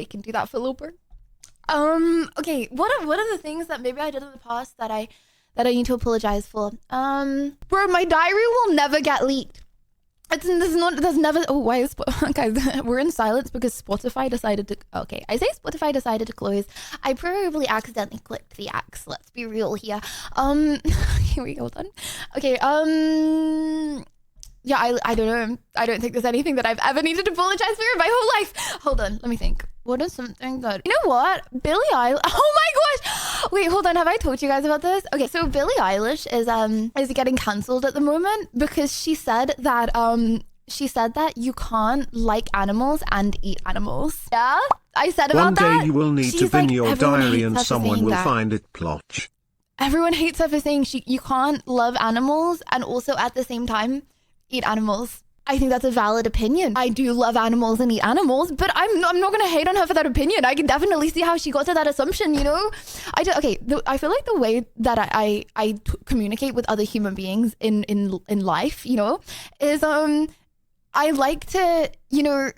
They can do that for Looper. Okay, what are the things that maybe I did in the past that I need to apologize for? Bro, my diary will never get leaked. There's never, oh, why is, guys, we're in silence because Spotify decided to, okay, I say Spotify decided to close. I probably accidentally clicked the X, let's be real here. Here we go, hold on. Okay, yeah, I don't know. I don't think there's anything that I've ever needed to apologize for in my whole life. Hold on, let me think. What is something that, you know what? Billie Eilish, oh my gosh. Wait, hold on, have I told you guys about this? Okay, so Billie Eilish is getting cancelled at the moment because she said that you can't like animals and eat animals. Yeah? I said about that. One day you will need to bin your diary and someone will that. find it plotch. Everyone hates her for saying you can't love animals and also at the same time eat animals. I think that's a valid opinion. I do love animals and eat animals, but I'm not going to hate on her for that opinion. I can definitely see how she got to that assumption, you know? I feel like the way that I communicate with other human beings in life, you know, is I like to, you know,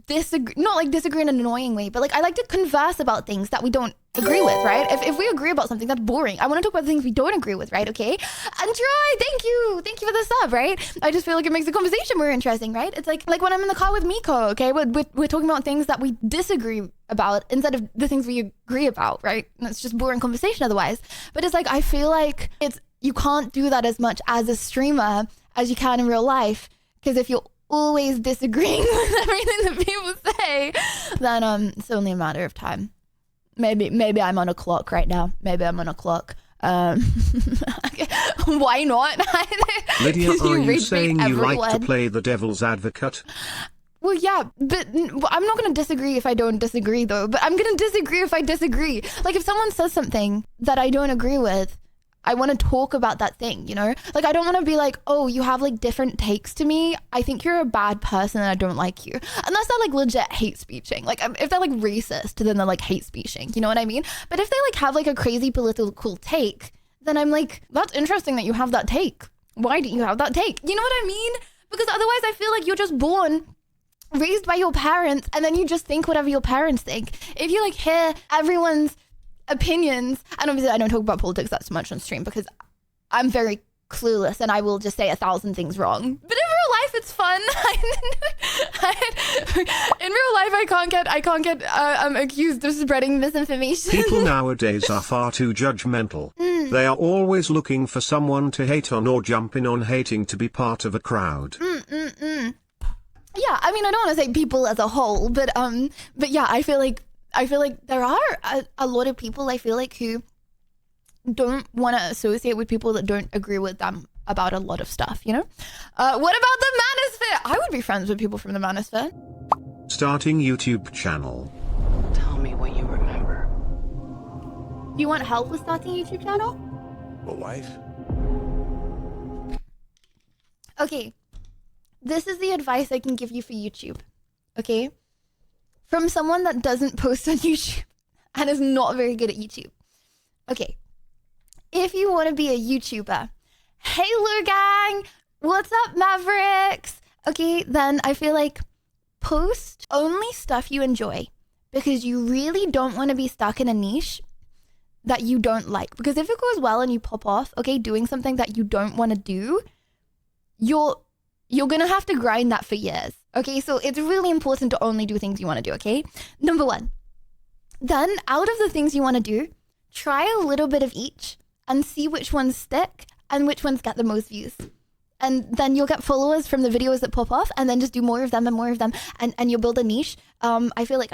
disagree, not like disagree in an annoying way, but like I like to converse about things that we don't agree with, right? If we agree about something, that's boring. I want to talk about the things we don't agree with, right? Okay. And Troy, thank you for the sub, right? I just feel like it makes the conversation more interesting, right? It's like when I'm in the car with Miko, okay, we're talking about things that we disagree about instead of the things we agree about, right? And it's just boring conversation otherwise. But it's like I feel like you can't do that as much as a streamer as you can in real life, because if you're always disagreeing with everything that people say, then it's only a matter of time. Maybe I'm on a clock right now. Maybe I'm on a clock. Why not? Lydia, are you saying you like to play the devil's advocate? Well, yeah, but I'm not going to disagree if I don't disagree, though. But I'm going to disagree if I disagree. Like, if someone says something that I don't agree with, I want to talk about that thing, you know? Like, I don't want to be like, oh, you have like different takes to me. I think you're a bad person and I don't like you. Unless they're like legit hate speeching. Like, if they're like racist, then they're like hate speeching. You know what I mean? But if they like have like a crazy political take, then I'm like, that's interesting that you have that take. Why do you have that take? You know what I mean? Because otherwise I feel like you're just born, raised by your parents, and then you just think whatever your parents think. If you like hear everyone's opinions, and obviously I don't talk about politics that much on stream because I'm very clueless and I will just say 1,000 things wrong. But in real life it's fun. In real life I can't get accused of spreading misinformation. People nowadays are far too judgmental. They are always looking for someone to hate on or jump in on hating to be part of a crowd. Yeah, I mean, I don't want to say people as a whole, but yeah, I feel like there are a lot of people, I feel like, who don't want to associate with people that don't agree with them about a lot of stuff, you know? What about the Manosphere? I would be friends with people from the Manosphere. Starting YouTube channel. Tell me what you remember. Do you want help with starting a YouTube channel? A wife? Okay, this is the advice I can give you for YouTube, okay? From someone that doesn't post on YouTube and is not very good at YouTube. Okay, if you want to be a YouTuber, hey Lou gang, what's up Mavericks? Okay, then I feel like post only stuff you enjoy, because you really don't want to be stuck in a niche that you don't like. Because if it goes well and you pop off, okay, doing something that you don't want to do, you're gonna have to grind that for years. Okay, so it's really important to only do things you want to do, okay? Number one. Then, out of the things you want to do, try a little bit of each and see which ones stick and which ones get the most views. And then you'll get followers from the videos that pop off, and then just do more of them and more of them, and you'll build a niche. I feel like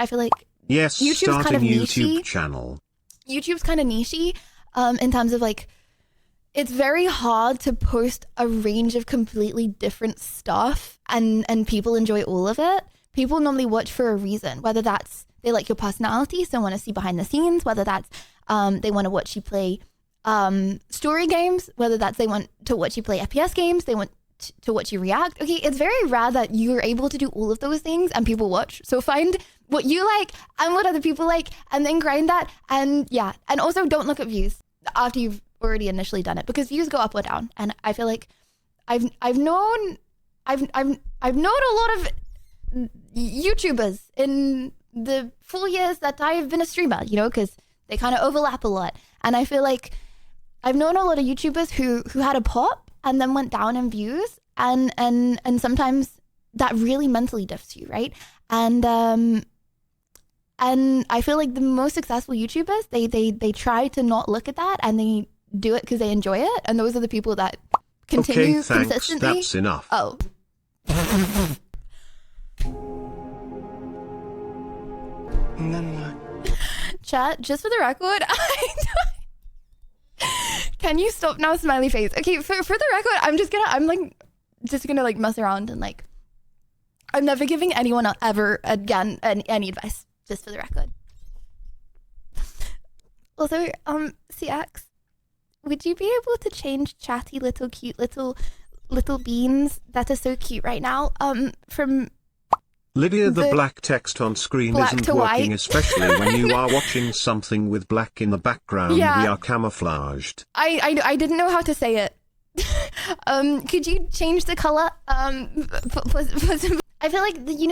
yes, YouTube's starting kind of YouTube nichey. channel. YouTube's kind of nichey, in terms of like, it's very hard to post a range of completely different stuff and people enjoy all of it. People normally watch for a reason, whether that's they like your personality, so want to see behind the scenes, whether that's they want to watch you play story games, whether that's they want to watch you play FPS games, they want to watch you react. Okay, it's very rare that you're able to do all of those things and people watch. So find what you like and what other people like and then grind that. And yeah, and also don't look at views after you've already initially done it, because views go up or down. And I feel like I've known a lot of YouTubers in the full years that I've been a streamer, you know, because they kind of overlap a lot. And I feel like I've known a lot of YouTubers who had a pop and then went down in views, and sometimes that really mentally diffs you, right? And I feel like the most successful YouTubers, they try to not look at that, and they do it because they enjoy it, and those are the people that continue consistently. That's enough. Oh. And then what? Chat, just for the record, can you stop now, smiley face? Okay, for the record, I'm just gonna like mess around and like, I'm never giving anyone ever again any advice, just for the record. Also, CX, would you be able to change chatty little cute little beans that are so cute right now from Lydia, the black text on screen isn't working, especially when you are watching something with black in the background. Yeah. We are camouflaged. I didn't know how to say it. Could you change the color? I feel like you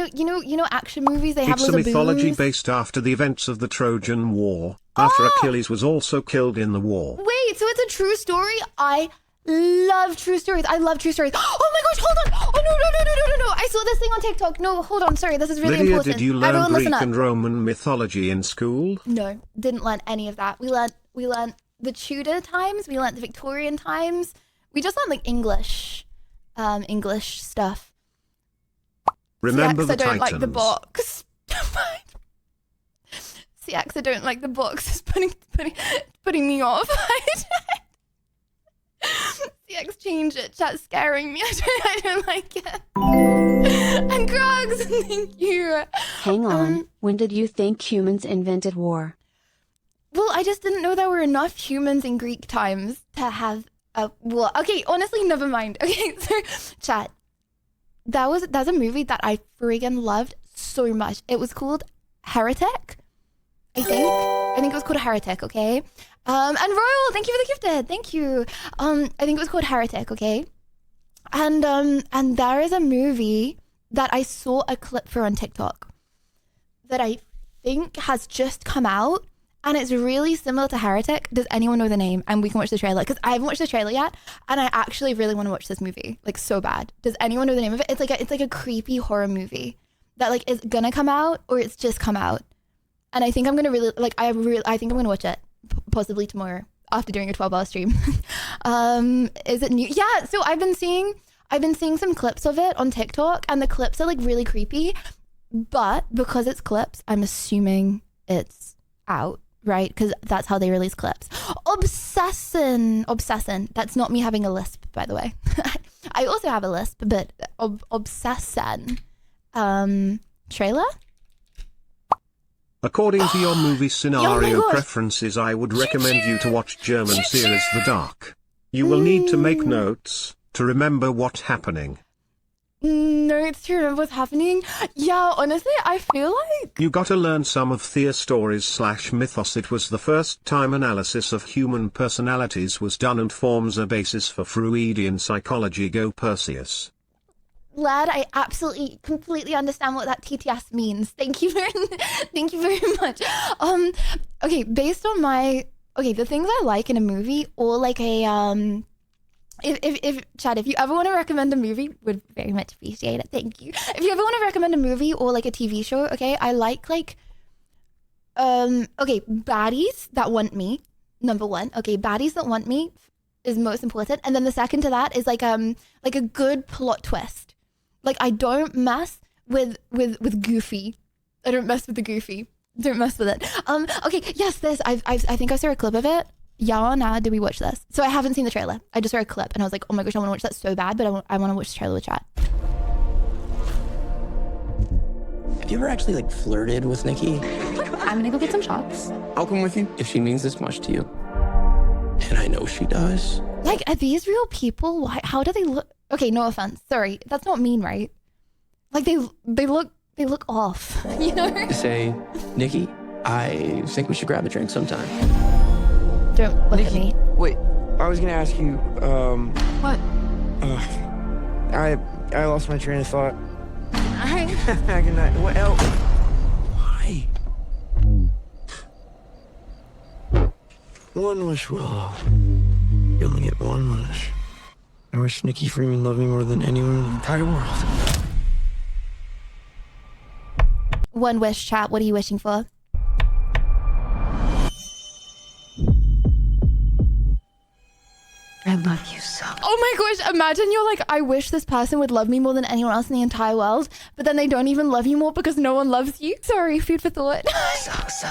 know action movies, they have It's a little mythology booms. based after the events of the Trojan War, after Achilles was also killed in the war. Wait, so it's a true story? I love true stories. I love true stories. Oh my gosh, hold on. Oh no. I saw this thing on TikTok. No, hold on. Sorry, this is really Lydia, important. did you learn Everyone Greek listen up. and Roman mythology in school? No, didn't learn any of that. We learned the Tudor times. We learned the Victorian times. We just learned like English stuff. Remember CX, the I don't Titans. like the box. CX, I don't like the box. It's putting me off. CX, change it. Chat's scaring me. I don't like it. And Crocs, thank you. Hang on, when did you think humans invented war? Well, I just didn't know there were enough humans in Greek times to have a war. Okay, honestly, never mind. Okay, so chat. That's a movie that I friggin' loved so much. It was called Heretic, I think it was called Heretic, okay? And Royal, thank you for the gifted. Thank you. I think it was called Heretic, okay? And there is a movie that I saw a clip for on TikTok that I think has just come out, and it's really similar to Heretic. Does anyone know the name? And we can watch the trailer, because I haven't watched the trailer yet, and I actually really want to watch this movie, like so bad. Does anyone know the name of it? It's like a creepy horror movie that like is gonna come out, or it's just come out. And I think I'm gonna really like. I think I'm gonna watch it possibly tomorrow after doing a 12-hour stream. Is it new? Yeah. So I've been seeing some clips of it on TikTok, and the clips are like really creepy. But because it's clips, I'm assuming it's out, right? Because that's how they release clips. Obsessin. That's not me having a lisp, by the way. I also have a lisp, but Obsessin. Trailer. According to your movie Oh scenario my gosh. preferences, I would recommend you to watch German series The Dark. You will need to make notes to remember what's happening. Notes to remember what's happening. Yeah, honestly, I feel like You gotta learn some of Thea's stories / mythos. It was the first time analysis of human personalities was done and forms a basis for Freudian psychology. Go Perseus. lad, I absolutely completely understand what that TTS means. Thank you very much. Okay, based on the things I like in a movie, or like a if Chad, if you ever want to recommend a movie, would very much appreciate it. Thank you. If you ever want to recommend a movie or like a TV show, okay, I like baddies that want me. Number one, okay, baddies that want me is most important, and then the second to that is like a good plot twist. Like, I don't mess with goofy. I don't mess with the goofy. Don't mess with it. Okay, yes, this. I think I saw a clip of it. Yeah or nah, did we watch this? So I haven't seen the trailer. I just saw a clip and I was like, oh my gosh, I want to watch that so bad, but I want to watch the trailer with chat. Have you ever actually like flirted with Nikki? I'm gonna go get some shots. I'll come with you if she means this much to you. And I know she does. Like, are these real people? Why? How do they look? Okay, no offense. Sorry, that's not mean, right? Like they look off, you know? Say, Nikki, I think we should grab a drink sometime. Don't look at me. Wait, I was gonna ask you, What? I lost my train of thought. Alright. Good night. What else? Why? One wish, Willow. You only get one wish. I wish Nikki Freeman loved me more than anyone in the entire world. One wish, chat. What are you wishing for? I love you so. Oh my gosh, imagine you're like, I wish this person would love me more than anyone else in the entire world, but then they don't even love you more because no one loves you. Sorry, food for thought. So.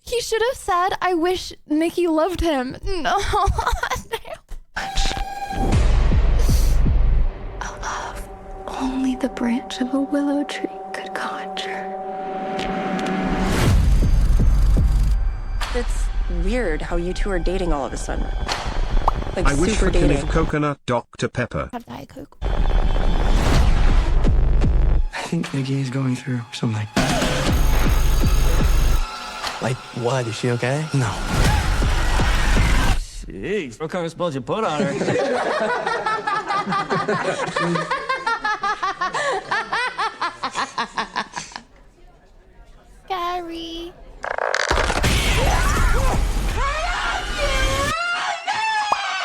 He should have said, I wish Nikki loved him. No. A love only the branch of a willow tree could conjure. It's weird how you two are dating all of a sudden. Like, I wish super for dating. Kniff Coconut Dr. Pepper. Have Diet Coke. I think Nikki is going through something. Like, what? Is she okay? No. Jeez, what kind of spells you put on her? Scary.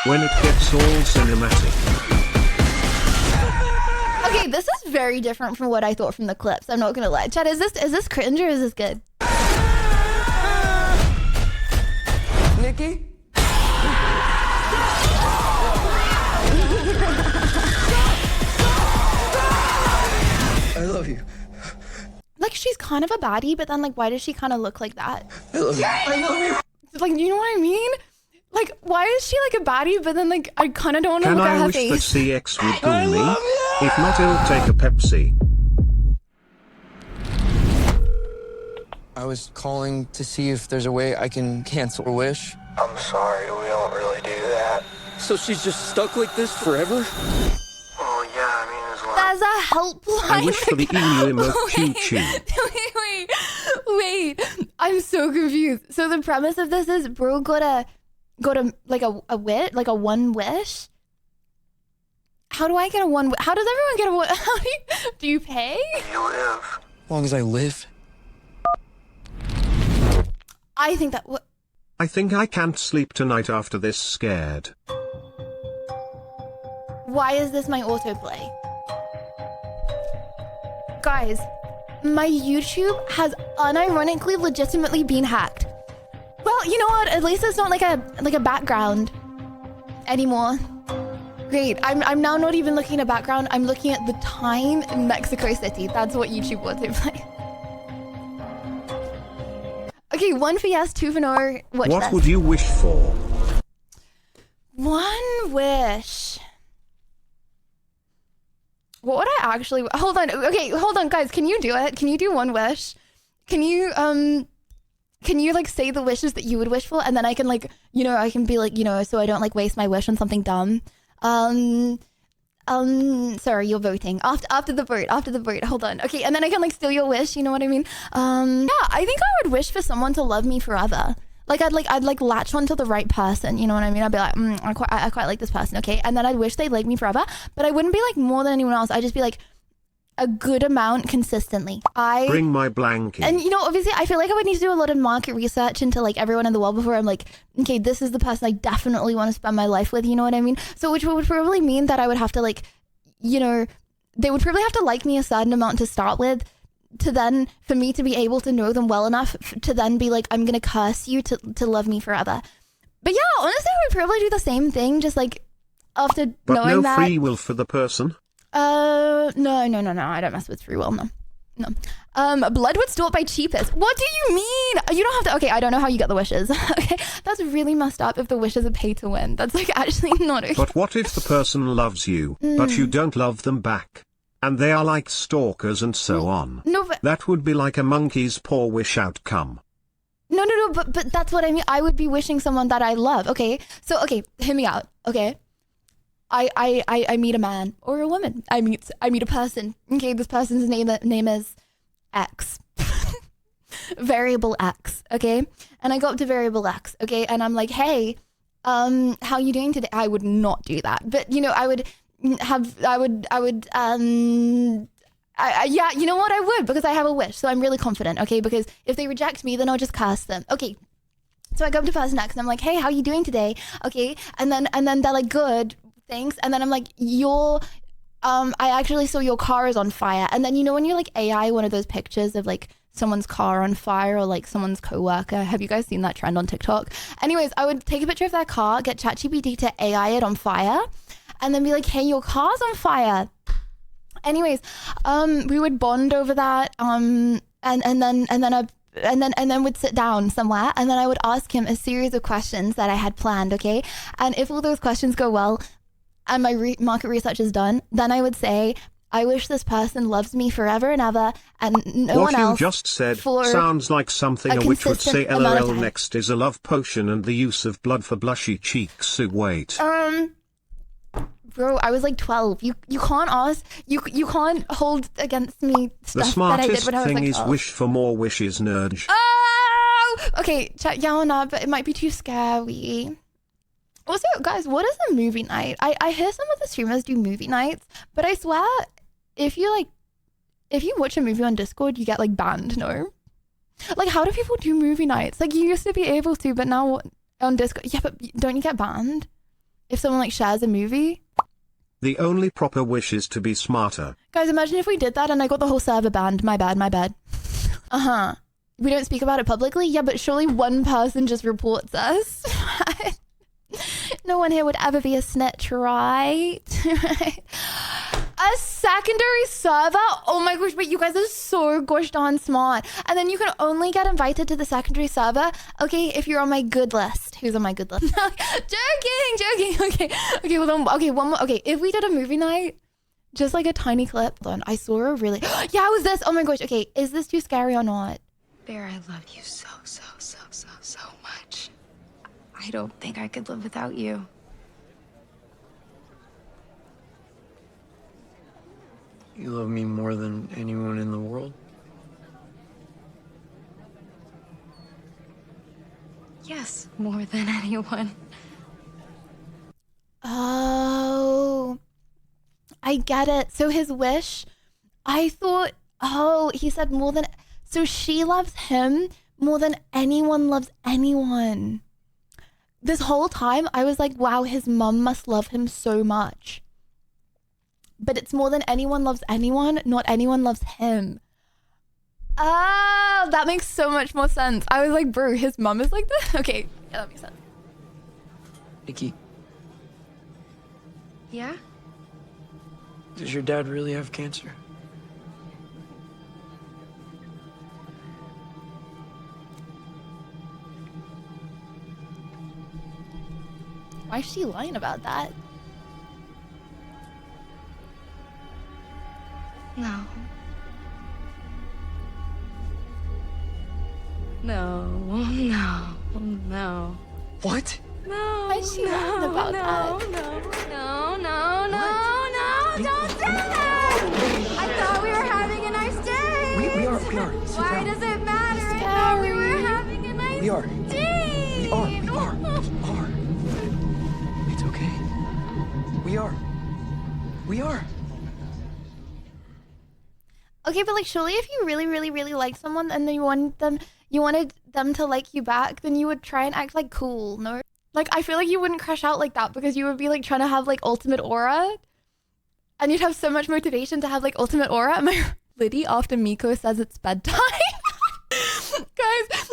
When it gets all cinematic. Okay, this is very different from what I thought from the clips. I'm not gonna lie. Chad, is this cringe or is this good? Nikki? I love you. Like, she's kind of a baddie, but then like, why does she kind of look like that? I love you. I love you. Like, you know what I mean? Like, why is she like a baddie, but then like, I kind of don't want to Can look at I her wish that face. CX would do me? If not, he'll take a Pepsi. I was calling to see if there's a way I can cancel a wish. I'm sorry, we don't really do that. So she's just stuck like this forever? Oh, yeah, I mean, as long There's a helpline. I wish for the emu emote choo-choo. Wait. I'm so confused. So the premise of this is bro got a like a wish, like a one wish. How do I get a one? How does everyone get a one? How do you pay? you live. As long as I live. I think that I think I can't sleep tonight after this scared. Why is this my autoplay? Guys, my YouTube has unironically legitimately been hacked. Well, you know what? At least it's not like a background anymore. Great. I'm now not even looking at background. I'm looking at the time in Mexico City. That's what YouTube autoplay. Okay, 1 for yes, 2 for no. Watch What this. would you wish for? One wish. What would I actually... Hold on. Okay, hold on, guys. Can you do it? Can you do one wish? Can you like say the wishes that you would wish for? And then I can like, you know, I can be like, you know, so I don't like waste my wish on something dumb. Sorry, you're voting. After the vote. Hold on. Okay, and then I can like steal your wish, you know what I mean? Yeah, I think I would wish for someone to love me forever. Like I'd latch onto the right person, you know what I mean? I'd be like, I quite like this person, okay? And then I'd wish they'd like me forever, but I wouldn't be like more than anyone else. I'd just be like a good amount consistently. Bring my blanket. And you know, obviously I feel like I would need to do a lot of market research into like everyone in the world before I'm like, okay, this is the person I definitely want to spend my life with, you know what I mean? So which would probably mean that I would have to like, you know, they would probably have to like me a certain amount to start with, to then for me to be able to know them well enough to then be like, I'm gonna curse you to love me forever. But yeah, honestly I would probably do the same thing, just like after but knowing no that. free will for the person? No, I don't mess with free will, no. Blood would sort by cheapest. What do you mean? You don't have to, okay, I don't know how you get the wishes. Okay, that's really messed up if the wishes are pay to win. That's like actually not okay. But what if the person loves you, but you don't love them back? And they are like stalkers and so on. No, but That would be like a monkey's paw wish outcome. no, but that's what I mean. I would be wishing someone that I love. Okay, so okay, hear me out. Okay, I meet a man or a woman. I meet a person. Okay, this person's name is X. Variable X. Okay, and I go up to variable X. Okay, and I'm like, hey, how you doing today? I would not do that, but you know, yeah, you know what? I would, because I have a wish. So I'm really confident, okay? Because if they reject me, then I'll just curse them. Okay, So I go up to person next and I'm like, hey, how you doing today? Okay. And then they're like, good, thanks. And then I'm like, I actually saw your car is on fire. And then, you know, when you're like AI, one of those pictures of like someone's car on fire or like someone's coworker. Have you guys seen that trend on TikTok? Anyways, I would take a picture of their car, get ChatGPT to AI it on fire, and then be like, hey, your car's on fire. Anyways, we would bond over that. And then we'd sit down somewhere, and then I would ask him a series of questions that I had planned, okay? And if all those questions go well and my market research is done, then I would say, I wish this person loves me forever and ever, and no one else. What you just said sounds like something a witch would say. LOL. Next is a love potion and the use of blood for blushy cheeks. Wait. Bro, I was like 12. You can't ask. You can't hold against me stuff that I did when I was like 12. The smartest thing is wish for more wishes, nerd. Oh! Okay, yeah, no, but it might be too scary. Also, guys, what is a movie night? I hear some of the streamers do movie nights, but I swear, if you watch a movie on Discord, you get like banned, no? Like, how do people do movie nights? Like, you used to be able to, but now on Discord, yeah, but don't you get banned if someone like shares a movie? The only proper wish is to be smarter. Guys, imagine if we did that and I got the whole server banned. My bad. Uh-huh. We don't speak about it publicly? Yeah, but surely one person just reports us. No one here would ever be a snitch, right? A secondary server? Oh my gosh, but you guys are so gosh darn smart. And then you can only get invited to the secondary server, okay, if you're on my good list. Who's on my good list? Joking. Okay, hold on. Okay, one more. Okay, if we did a movie night, just like a tiny clip. Hold on, I saw a really... Yeah, it was this. Oh my gosh. Okay, is this too scary or not? Bear, I love you so much. I don't think I could live without you. You love me more than anyone in the world? Yes, more than anyone. Oh, I get it. So his wish, I thought, oh, he said more than... So she loves him more than anyone loves anyone. This whole time, I was like, wow, his mum must love him so much. But it's more than anyone loves anyone, not anyone loves him. Oh, that makes so much more sense. I was like, bro, his mum is like this? Okay, yeah, that makes sense. Nikki, Yeah? does your dad really have cancer? Why is she lying about that? No. What? Why is she lying about that? Don't do that! I thought we were having a nice day! We are. Sit Why down. does it matter? I thought we were having a nice We are. day! We are. It's okay. We are. Okay, but like surely if you really, really, really like someone and then you wanted them to like you back, then you would try and act like cool, no? Like I feel like you wouldn't crush out like that because you would be like trying to have like ultimate aura. And you'd have so much motivation to have like ultimate aura. Lydia after Miko says it's bedtime. guys.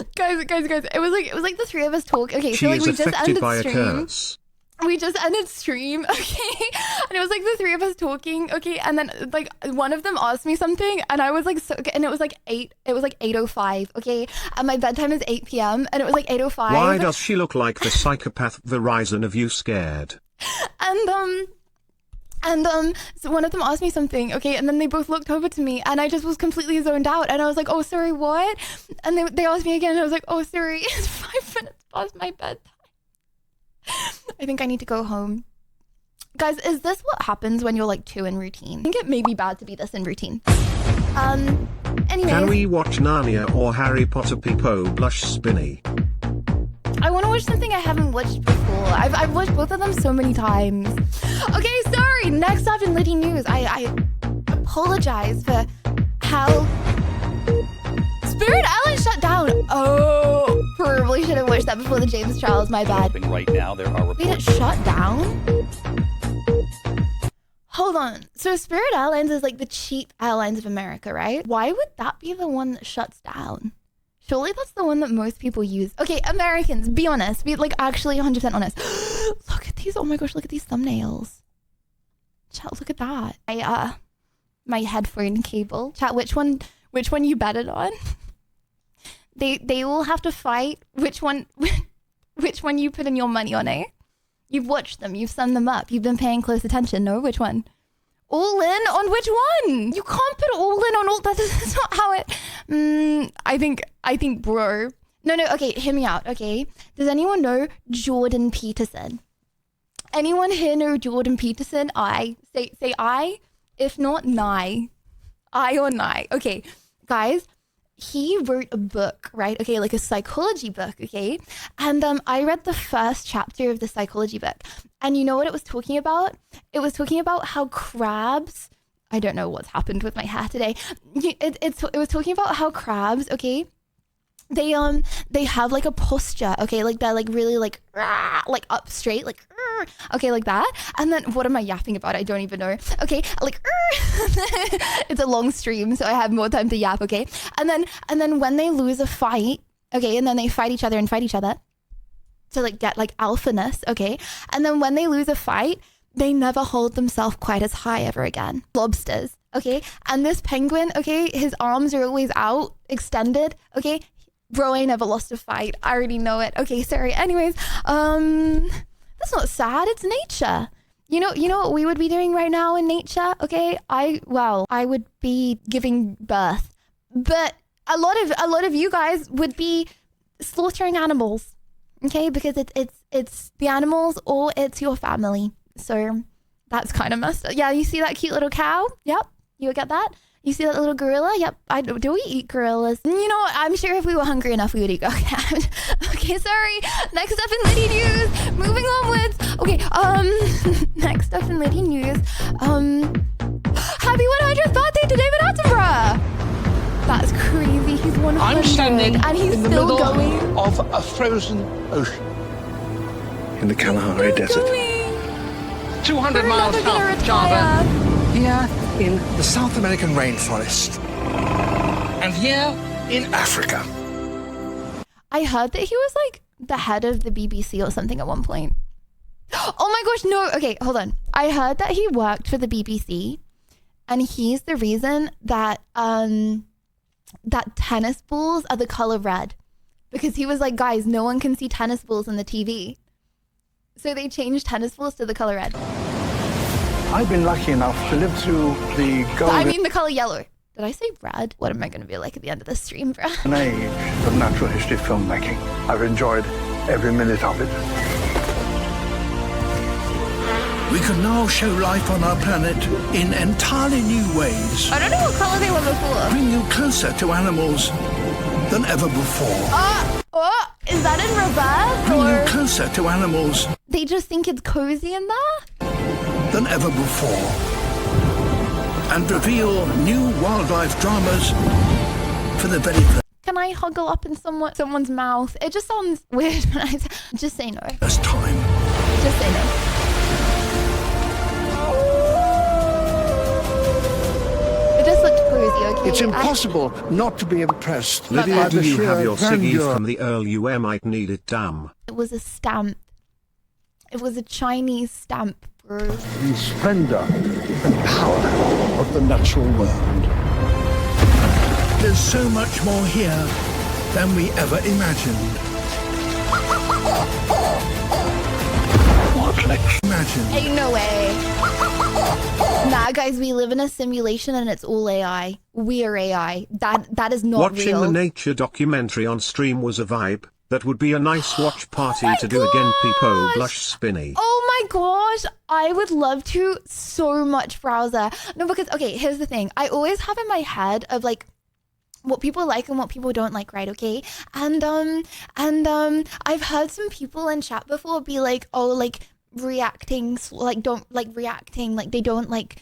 It was like the three of us talk. Okay, She so like is we just affected ended by a stream. curse. We just ended stream, okay? And it was like the three of us talking, okay? And then like one of them asked me something and I was like, and it was like 8:05, okay? And my bedtime is 8 p.m. and it was like 8:05. Why does she look like the psychopath Verizon of you scared? And so one of them asked me something, okay? And then they both looked over to me and I just was completely zoned out and I was like, oh, sorry, what? And they asked me again and I was like, oh, sorry, it's 5 minutes past my bedtime. I think I need to go home. Guys, is this what happens when you're like 2 in routine? I think it may be bad to be this in routine. Anyway. Can we watch Narnia or Harry Potter Peepo Blush Spinny? I want to watch something I haven't watched before. I've watched both of them so many times. Okay, sorry. Next up in Lydia News, I apologize for how Spirit Island shut down. Oh, for probably should have watched that before the James trials. My bad. Right now, there are Wait, it shut down? Hold on. So Spirit Airlines is like the cheap airlines of America, right? Why would that be the one that shuts down? Surely that's the one that most people use. Okay, Americans, be honest. Be like actually 100% honest. Look at these. Oh my gosh, look at these thumbnails. Chat, look at that. My headphone cable. Chat, which one you betted on? They will have to fight which one you put in your money on, eh? You've watched them, you've summed them up, you've been paying close attention, no? Which one? All in on which one? You can't put all in on all, that's not how it, I think bro. No, okay, hear me out, okay? Does anyone know Jordan Peterson? Anyone here know Jordan Peterson? Say I, if not nigh. I or nigh. Okay, guys, he wrote a book, right? Okay, like a psychology book, okay? And I read the first chapter of the psychology book. And you know what it was talking about? It was talking about how crabs, I don't know what's happened with my hair today. It was talking about how crabs, okay? They have like a posture, okay? Like they're like really like up straight, like okay, like that. And then what am I yapping about? I don't even know. Okay, like it's a long stream, so I have more time to yap, okay? And then when they lose a fight, okay, and then they fight each other to like get like alphaness, okay? And then when they lose a fight, they never hold themselves quite as high ever again. Lobsters, okay? And this penguin, okay, his arms are always out, extended, okay? Bro, I never lost a fight. I already know it. Okay, sorry. Anyways, that's not sad. It's nature. You know what we would be doing right now in nature? Okay, I would be giving birth, but a lot of you guys would be slaughtering animals. Okay, because it's the animals or it's your family. So that's kind of messed up. Yeah, you see that cute little cow? Yep, you would get that. You see that little gorilla? Yep. Do we eat gorillas? You know what? I'm sure if we were hungry enough, we would eat go cat. Okay, sorry. Next up in Lydia news. Moving onwards. Okay, next up in Lydia news. Happy 100th birthday to David Attenborough. That's crazy. He's 100. I'm standing and he's in the still middle going. of a frozen ocean. In the Kalahari Desert. 200 miles south of Java. Here in the South American rainforest. And here in Africa. I heard that he was like the head of the BBC or something at one point. Oh my gosh, no. Okay, hold on. I heard that he worked for the BBC and he's the reason that that tennis balls are the color red. Because he was like, guys, no one can see tennis balls on the TV. So they changed tennis balls to the color red. I've been lucky enough to live through the golden I mean the color yellow. Did I say red? What am I going to be like at the end of the stream, bro? age of natural history filmmaking. I've enjoyed every minute of it. We can now show life on our planet in entirely new ways. I don't know what color they were before. Bring you closer to animals than ever before. Is that in reverse? Bring Or you closer to animals they just think it's cozy in there? than ever before. And reveal new wildlife dramas for the very Can I huggle up in someone's mouth? It just sounds weird when I say, just say no. first time. Just say no. It just looked cozy, okay? It's impossible not to be impressed. Lydia, by do the you sheer have your ciggies grandeur. from the Earl? You might need it, damn. It was a stamp. It was a Chinese stamp, bro. The splendor and power of the natural world. There's so much more here than we ever imagined. What next? Imagine. Ain't no way. Nah, guys, we live in a simulation and it's all AI. We are AI. That is not Watching real. the nature documentary on stream was a vibe. That would be a nice watch party to do again. Peepo blush spinny. Oh my gosh, I would love to so much, browser. No, because okay, here's the thing. I always have in my head of like what people like and what people don't like, right? Okay. And I've heard some people in chat before be like, oh, like reacting, like don't like reacting, like they don't like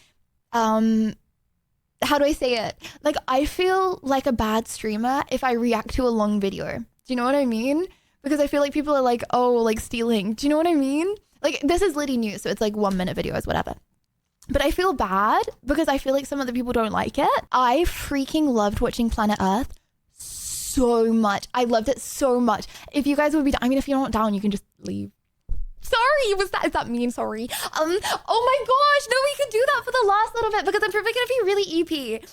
how do I say it? Like I feel like a bad streamer if I react to a long video. Do you know what I mean? because I feel like people are like, oh, like stealing. Do you know what I mean? Like, this is Lydia News, so it's like 1 minute videos, whatever. But I feel bad because I feel like some other people don't like it. I freaking loved watching Planet Earth so much. I loved it so much. If you guys would be, I mean, if you're not down, you can just leave. Sorry, is that mean? Sorry. Oh my gosh, no, we could do that for the last little bit because I'm probably gonna be really EP.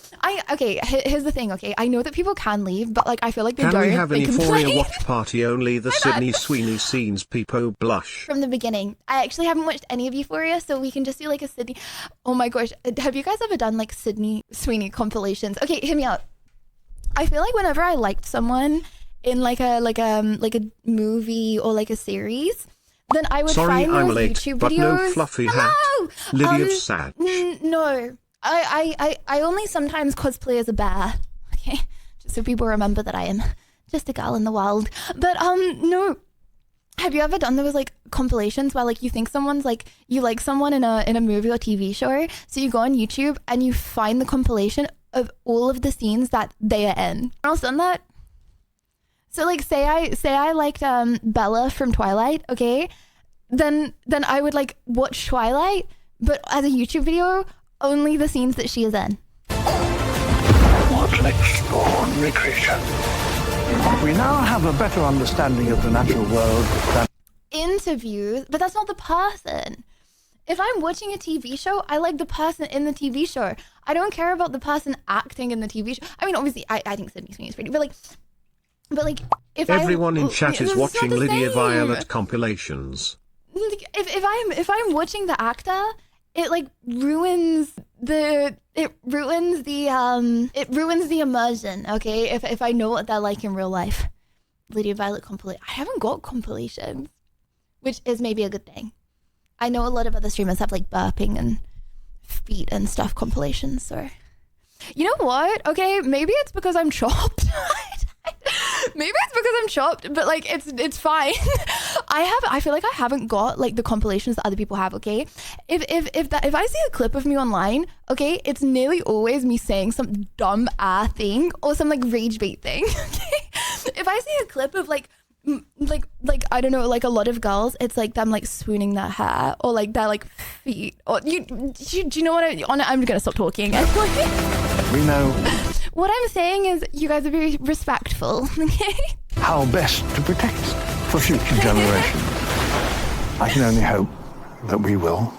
Okay, here's the thing. Okay, I know that people can leave, but like I feel like they don't. Can we have an they Euphoria watch party? Only the Sydney Sweeney scenes. People blush. From the beginning. I actually haven't watched any of Euphoria, so we can just do like a Sydney. Oh my gosh, have you guys ever done like Sydney Sweeney compilations? Okay, hear me out. I feel like whenever I liked someone in like a movie or like a series, then I would find I'm those late, YouTube but videos. no fluffy hat. Lydia Sag. No, I only sometimes cosplay as a bear. Okay, just so people remember that I am just a girl in the wild. But no. Have you ever done those like compilations where like you think someone's like you like someone in a movie or TV show, so you go on YouTube and you find the compilation of all of the scenes that they are in? Anyone else done that? So like say I liked Bella from Twilight, okay? Then I would like watch Twilight, but as a YouTube video, only the scenes that she is in. What an extraordinary creature. We now have a better understanding of the natural world than Interviews, but that's not the person. If I'm watching a TV show, I like the person in the TV show. I don't care about the person acting in the TV show. I mean, obviously, I think Sydney Sweeney is pretty, but like, if Everyone in chat is it's watching not the Lydia same. Violet compilations. If I'm watching the actor, it like ruins the immersion. Okay, if I know what they're like in real life. Lydia Violet compilation. I haven't got compilations, which is maybe a good thing. I know a lot of other streamers have like burping and feet and stuff compilations. So, you know what? Okay, maybe it's because I'm chopped. Maybe it's because I'm chopped, but like it's fine. I feel like I haven't got like the compilations that other people have. Okay, if I see a clip of me online, okay, it's nearly always me saying some dumb thing or some like rage bait thing. Okay, if I see a clip of like I don't know, like a lot of girls, it's like them like swooning their hair or like their like feet or do you know what I'm gonna stop talking. we know What I'm saying is you guys are very respectful, okay? how best to protect for future generations. I can only hope that we will.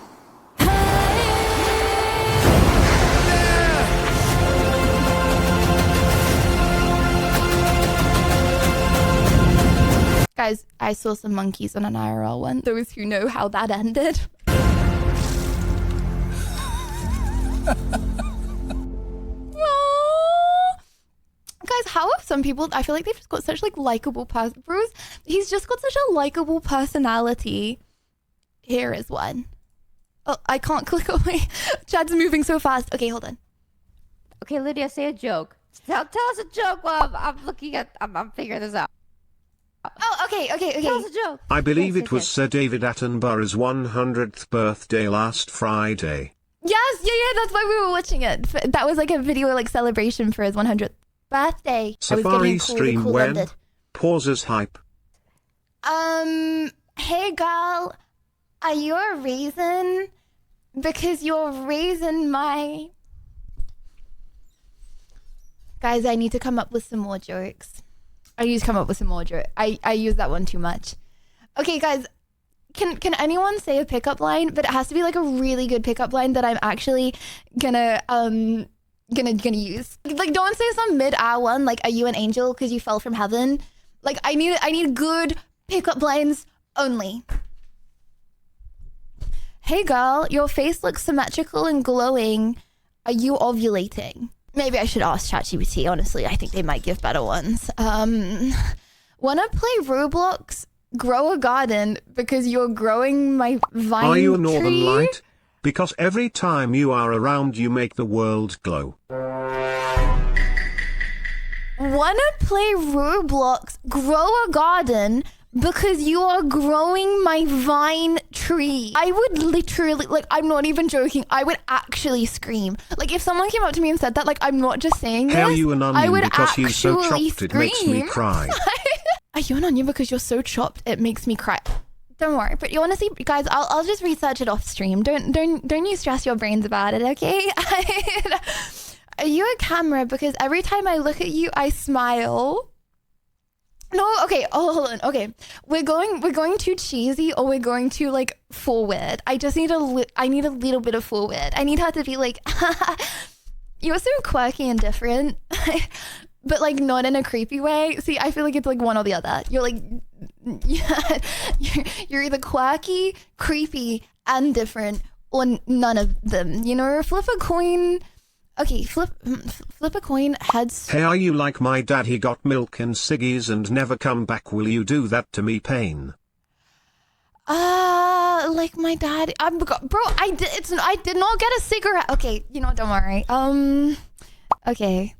Guys, I saw some monkeys on an IRL one. Those who know how that ended. Guys, how have some people, I feel like they've just got such like likable Bruce, he's just got such a likable personality. Here is one. Oh, I can't click away. Chad's moving so fast. Okay, hold on. Okay, Lydia, say a joke. Tell us a joke while I'm figuring this out. Oh, okay. Tell us a joke. I believe it was Sir David Attenborough's 100th birthday last Friday. Yes, yeah, that's why we were watching it. That was like a video like celebration for his 100th birthday. Safari stream when? Ended. Pauses hype. Hey girl, are you a raisin? Because you're raising my... Guys, I need to come up with some more jokes. I use that one too much. Okay, guys, can anyone say a pickup line? But it has to be like a really good pickup line that I'm actually gonna use. Like, don't say some mid-hour one like, "Are you an angel because you fell from heaven?" Like, I need good pickup lines only. Hey girl, your face looks symmetrical and glowing. Are you ovulating? Maybe I should ask ChatGPT, honestly. I think they might give better ones. Wanna play Roblox? Grow a garden because you're growing my vine Are you a northern tree? light? Because every time you are around you make the world glow. Wanna play Roblox? Grow a garden because you are growing my vine tree. I would literally, like, I'm not even joking. I would actually scream. Like, if someone came up to me and said that, like, I'm not just saying this. Hail you an I onion would because he's so actually chopped it makes me scream. cry. I yawn on you because you're so chopped. It makes me cry. Don't worry. But you honestly, guys, I'll just research it off stream. Don't you stress your brains about it, okay? Are you a camera? Because every time I look at you, I smile. No, okay. Oh, hold on. Okay, we're going too cheesy, or we're going too like forward. I just need I need a little bit of forward. I need her to be like, you're so quirky and different, but like not in a creepy way. See, I feel like it's like one or the other. You're like, yeah, you're either quirky, creepy, and different, or none of them. You know, flip a coin. Okay, flip a coin, heads. Hey, are you like my dad? He got milk and ciggies and never come back. Will you do that to me, Pain? Like my dad. Bro, I did not get a cigarette. Okay, you know, don't worry. Okay.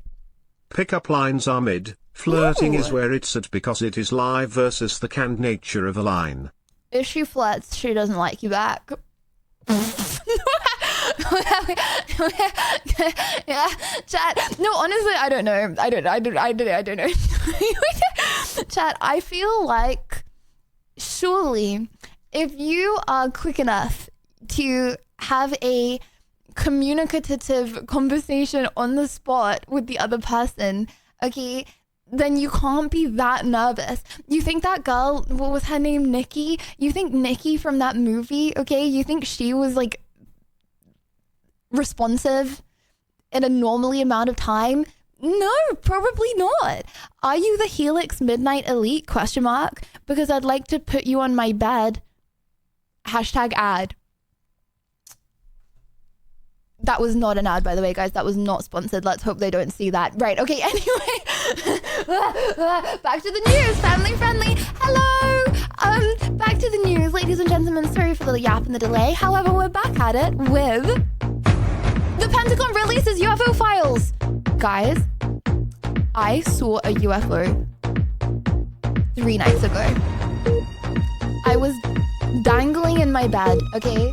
Pickup lines are mid. Flirting Ooh. is where it's at because it is live versus the canned nature of a line. If she flirts, she doesn't like you back. Yeah, chat. No, honestly, I don't know. I don't know. Chat, I feel like surely if you are quick enough to have a communicative conversation on the spot with the other person, okay, then you can't be that nervous. You think that girl, what was her name, Nikki? You think Nikki from that movie, okay? You think she was like responsive in a normally amount of time? No, probably not. Are you the Helix Midnight Elite ? Because I'd like to put you on my bed. #ad. That was not an ad, by the way, guys. That was not sponsored. Let's hope they don't see that. Right, okay, anyway. Back to the news, family friendly. Hello. Back to the news, ladies and gentlemen. Sorry for the yap and the delay. However, we're back at it with the Pentagon releases UFO files. Guys, I saw a UFO 3 nights ago. I was dangling in my bed, okay?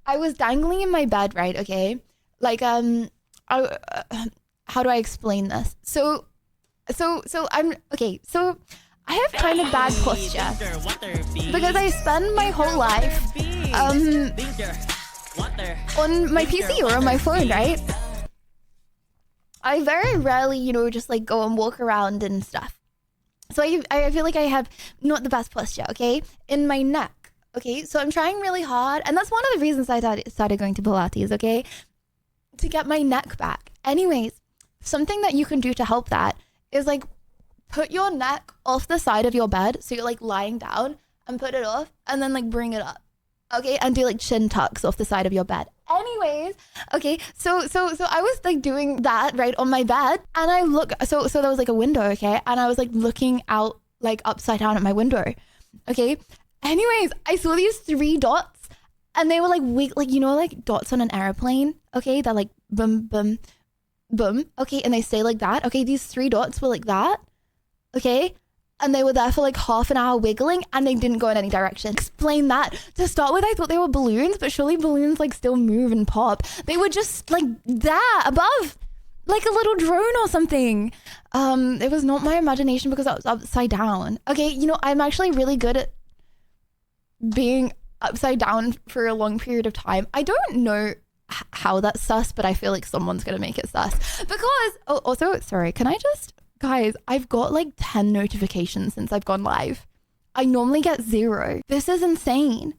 I was dangling in my bed, right? Okay, like how do I explain this? So I'm okay. So I have kind of bad posture because I spend my whole life on my PC or on my phone, right? I very rarely, you know, just like go and walk around and stuff. So I feel like I have not the best posture, okay, in my neck. Okay, so I'm trying really hard, and that's one of the reasons I started going to Pilates, okay? To get my neck back. Anyways, something that you can do to help that is like put your neck off the side of your bed, so you're like lying down, and put it off, and then like bring it up, okay? And do like chin tucks off the side of your bed. Anyways, okay, so I was like doing that right on my bed, and I look, so there was like a window, okay? And I was like looking out like upside down at my window, okay? Anyways, I saw these 3 dots, and they were like you know, like dots on an airplane, okay? They're like boom, boom, boom, okay? And they stay like that, okay? These 3 dots were like that, okay? And they were there for like half an hour wiggling, and they didn't go in any direction. Explain that. To start with, I thought they were balloons, but surely balloons like still move and pop. They were just like there above, like a little drone or something. It was not my imagination because I was upside down. Okay, you know, I'm actually really good at being upside down for a long period of time. I don't know how that's sus, but I feel like someone's gonna make it sus. Because also, sorry, can I just, guys, I've got like 10 notifications since I've gone live. I normally get 0. This is insane.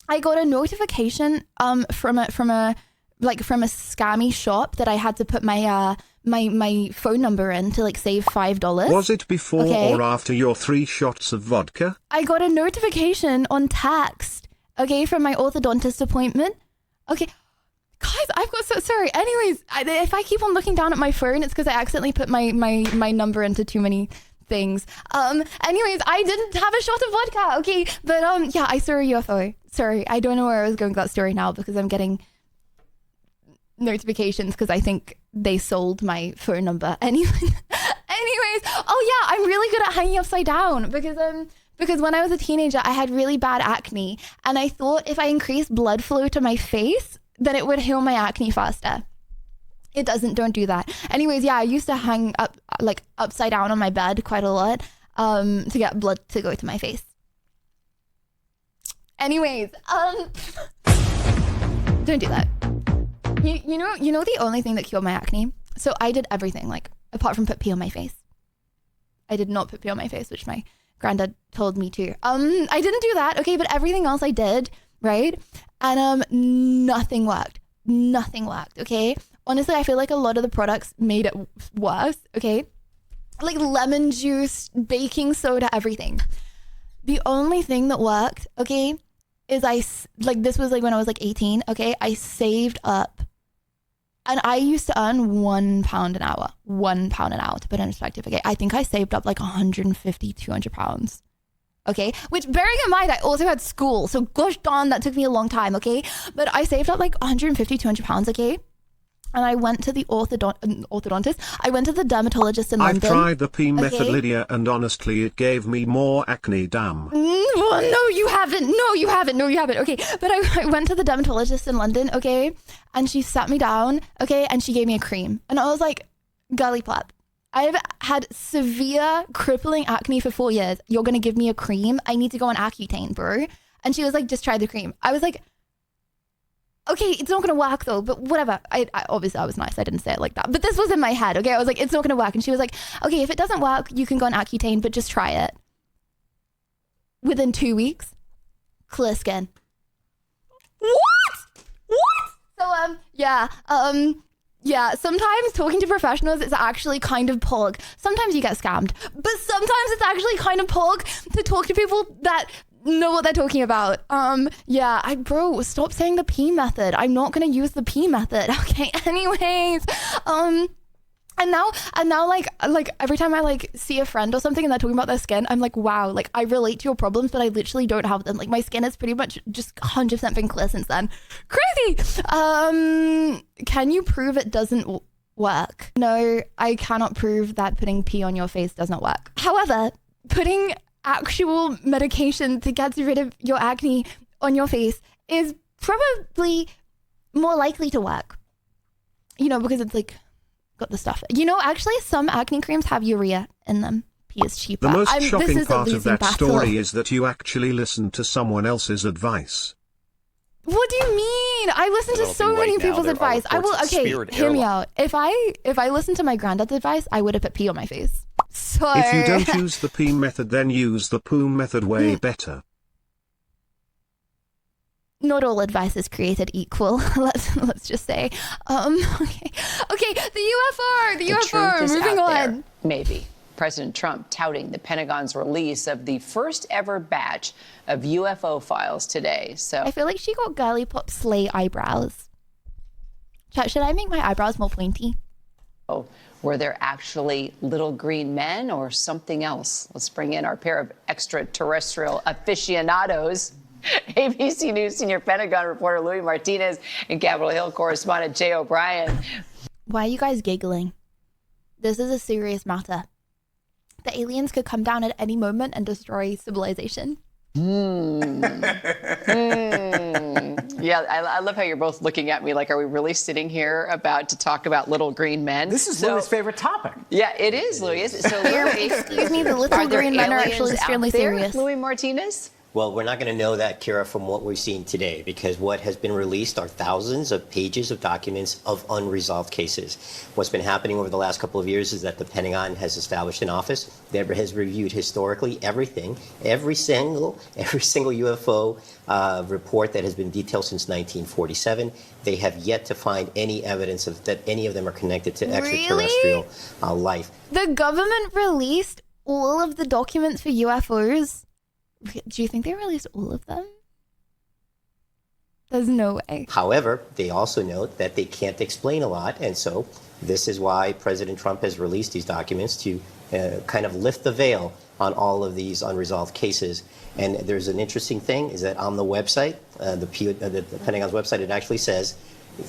I got a notification from a scammy shop that I had to put my my phone number in to like save $5. Was it before or after your 3 shots of vodka? I got a notification on text, okay, from my orthodontist appointment. Okay, guys, I've got so sorry. Anyways, if I keep on looking down at my phone, it's because I accidentally put my number into too many things. Anyways, I didn't have a shot of vodka, okay, but yeah, I saw a UFO. Sorry, I don't know where I was going with that story now because I'm getting notifications because I think they sold my phone number. Anyways, oh yeah, I'm really good at hanging upside down because when I was a teenager, I had really bad acne, and I thought if I increased blood flow to my face, then it would heal my acne faster. It doesn't. Don't do that. Anyways, yeah, I used to hang up like upside down on my bed quite a lot. to get blood to go to my face. Anyways, don't do that. You know the only thing that cured my acne? So I did everything, like, apart from put pee on my face. I did not put pee on my face, which my granddad told me to. I didn't do that, okay, but everything else I did, right? And nothing worked. Nothing worked, okay? Honestly, I feel like a lot of the products made it worse, okay? Like lemon juice, baking soda, everything. The only thing that worked, okay, is this was like when I was like 18, okay? I saved up. And I used to earn £1 an hour. £1 an hour, to put in perspective, okay? I think I saved up like 150, 200 pounds. Okay, which bearing in mind, I also had school. So gosh darn, that took me a long time, okay? But I saved up like 150, 200 pounds, okay? And I went to the orthodontist. I went to the dermatologist in London. I've tried the pee method, Lydia, and honestly, it gave me more acne, damn. Well, no, you haven't. No, you haven't. No, you haven't. Okay, but I went to the dermatologist in London, okay? And she sat me down, okay? And she gave me a cream. And I was like, girly pop, I've had severe crippling acne for 4 years. You're going to give me a cream? I need to go on Accutane, bro. And she was like, just try the cream. I was like, okay, it's not going to work though, but whatever. I obviously I was nice. I didn't say it like that, but this was in my head. Okay. I was like, it's not going to work. And she was like, okay, if it doesn't work, you can go on Accutane, but just try it. Within 2 weeks, clear skin. What? So, yeah, sometimes talking to professionals is actually kind of pog. Sometimes you get scammed, but sometimes it's actually kind of pog to talk to people that know what they're talking about. Bro, stop saying the P method. I'm not gonna use the P method. Okay, anyways. And now like every time I like see a friend or something and they're talking about their skin, I'm like, wow, like I relate to your problems, but I literally don't have them. Like my skin has pretty much just 100% been clear since then. Crazy. Can you prove it doesn't work? No, I cannot prove that putting pee on your face does not work. However, putting actual medication to get rid of your acne on your face is probably more likely to work. You know, because it's like got the stuff. You know, actually some acne creams have urea in them. Pee is cheaper. The most shocking part of that story is that you actually listened to someone else's advice. What do you mean? I listen to so many people's advice. I will. Okay, hear me out. If I listened to my granddad's advice, I would have put pee on my face. So if you don't use the pee method, then use the poo method way better. Not all advice is created equal. Let's just say. Okay. The UFO. Moving on. Maybe. President Trump touting the Pentagon's release of the first ever batch of UFO files today. So I feel like she got girly pop slay eyebrows. Should I make my eyebrows more pointy? Oh, were there actually little green men or something else? Let's bring in our pair of extraterrestrial aficionados. ABC News senior Pentagon reporter Louis Martinez and Capitol Hill correspondent Jay O'Brien. Why are you guys giggling? This is a serious matter. The aliens could come down at any moment and destroy civilization. Yeah, I love how you're both looking at me like, are we really sitting here about to talk about little green men? This is Louis' favorite topic. Yeah, it is, Louis. So, Louis, excuse me, the little green men are actually extremely serious. Louis Martinez? Well, we're not going to know that, Kira, from what we're seeing today, because what has been released are thousands of pages of documents of unresolved cases. What's been happening over the last couple of years is that the Pentagon has established an office that has reviewed historically everything, every single UFO report that has been detailed since 1947. They have yet to find any evidence of that any of them are connected to extraterrestrial life. The government released all of the documents for UFOs. Do you think they released all of them? There's no way. However, they also note that they can't explain a lot, and so this is why President Trump has released these documents to kind of lift the veil on all of these unresolved cases. And there's an interesting thing, is that on the website, the Pentagon's website, it actually says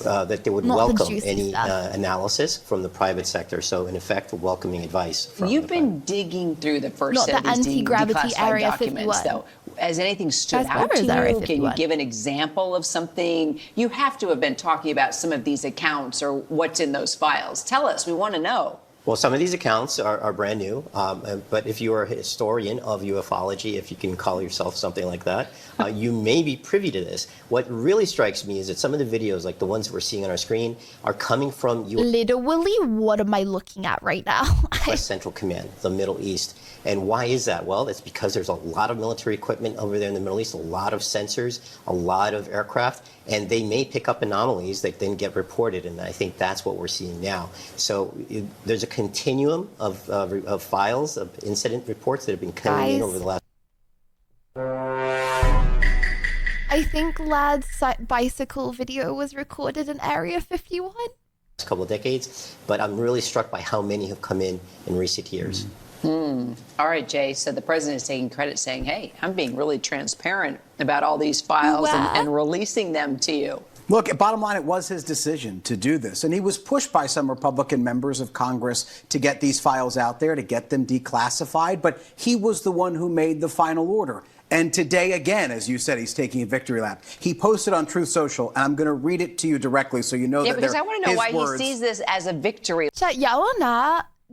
that they would welcome any analysis from the private sector. So, in effect, welcoming advice from You've been digging through the first set of these declassified documents, though. Has anything stood out to you? Can you give an example of something? You have to have been talking about some of these accounts or what's in those files. Tell us. We want to know. Well, some of these accounts are brand new, but if you are a historian of ufology, if you can call yourself something like that, you may be privy to this. What really strikes me is that some of the videos, like the ones that we're seeing on our screen, are coming from Literally, what am I looking at right now? U.S. Central Command, the Middle East. And why is that? Well, that's because there's a lot of military equipment over there in the Middle East, a lot of sensors, a lot of aircraft, and they may pick up anomalies that then get reported, and I think that's what we're seeing now. So there's a continuum of files, of incident reports that have been coming in over the last... I think Lad's bicycle video was recorded in Area 51. couple of decades, but I'm really struck by how many have come in recent years. All right, Jay. So the president is taking credit, saying, hey, I'm being really transparent about all these files and releasing them to you. Look, bottom line, it was his decision to do this. And he was pushed by some Republican members of Congress to get these files out there, to get them declassified. But he was the one who made the final order. And today, again, as you said, he's taking a victory lap. He posted on Truth Social, and I'm going to read it to you directly so you know that because I want to know why he sees this as a victory.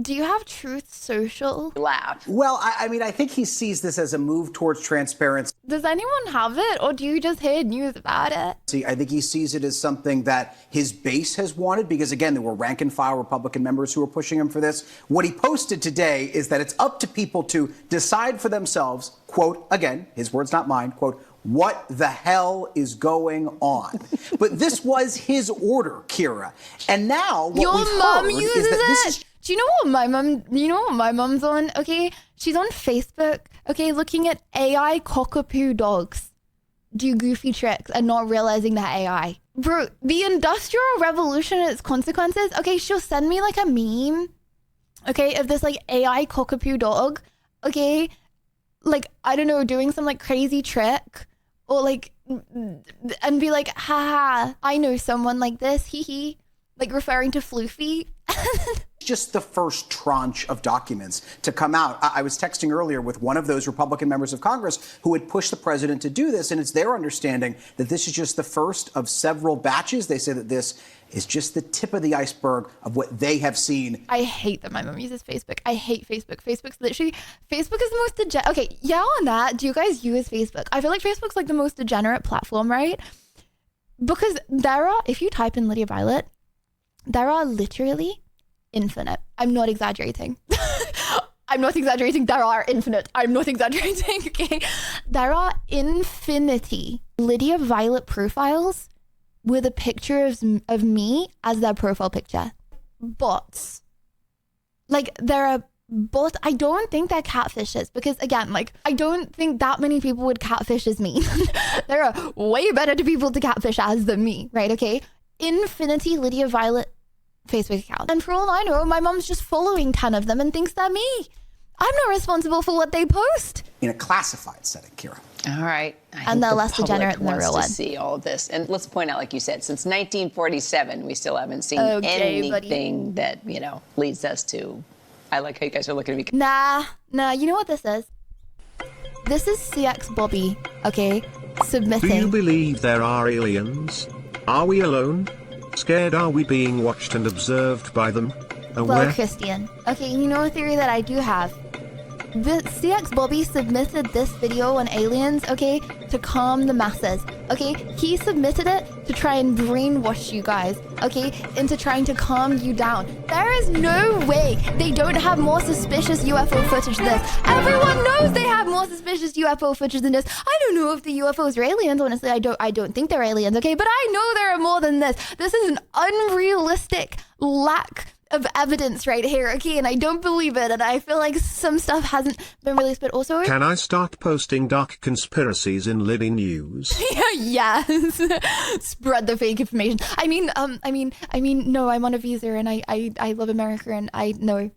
Do you have Truth Social? Laugh. Well, I mean, I think he sees this as a move towards transparency. Does anyone have it, or do you just hear news about it? See, I think he sees it as something that his base has wanted because, again, there were rank-and-file Republican members who were pushing him for this. What he posted today is that it's up to people to decide for themselves, quote, again, his words, not mine, quote, what the hell is going on? But this was his order, Kira. And now what Your we've mom heard uses is that this it. is... Do you know what my mom's on? Okay, she's on Facebook. Okay, looking at AI cockapoo dogs do goofy tricks and not realizing that AI. Bro, the Industrial Revolution and its consequences. Okay, she'll send me like a meme. Okay, of this like AI cockapoo dog. Okay, like I don't know, doing some like crazy trick or like, and be like, haha, I know someone like this. Hee hee, like referring to Floofy. Just the first tranche of documents to come out. I was texting earlier with one of those Republican members of Congress who had pushed the president to do this, and it's their understanding that this is just the first of several batches. They say that this is just the tip of the iceberg of what they have seen. I hate that my mom uses Facebook. I hate Facebook. Facebook is the most degenerate. Okay, yeah, on that, do you guys use Facebook? I feel like Facebook's like the most degenerate platform, right? Because if you type in Lydia Violet, there are literally infinite. I'm not exaggerating. I'm not exaggerating. There are infinite. I'm not exaggerating. Okay. There are infinity Lydia Violet profiles with a picture of me as their profile picture. Bots. Like there are bots. I don't think they're catfishes because again, like I don't think that many people would catfish as me. There are way better people to catfish as than me, right? Okay. Infinity Lydia Violet Facebook account. And for all I know, my mom's just following 10 of them and thinks they're me. I'm not responsible for what they post. In a classified setting, Kira. All right. And they're less degenerate than the real one. To see all of this. And let's point out, like you said, since 1947, we still haven't seen anything that, leads us to, I like how you guys are looking at me. Nah, you know what this is? This is CX Bobby, okay, submitting. Do you believe there are aliens? Are we alone? Scared? Are we being watched and observed by them? Well, Christian, okay, you know a theory that I do have. The CX Bobby submitted this video on aliens, okay, to calm the masses, okay? He submitted it to try and brainwash you guys, okay, into trying to calm you down. There is no way they don't have more suspicious UFO footage than this. Everyone knows they have more suspicious UFO footage than this. I don't know if the UFOs are aliens, honestly. I don't think they're aliens, okay? But I know there are more than this. This is an unrealistic lack of evidence right here, okay, and I don't believe it, and I feel like some stuff hasn't been released, but also... Can I start posting dark conspiracies in Liddy News? Yes. Spread the fake information. I mean, no, I'm on a visa, and I love America, and I know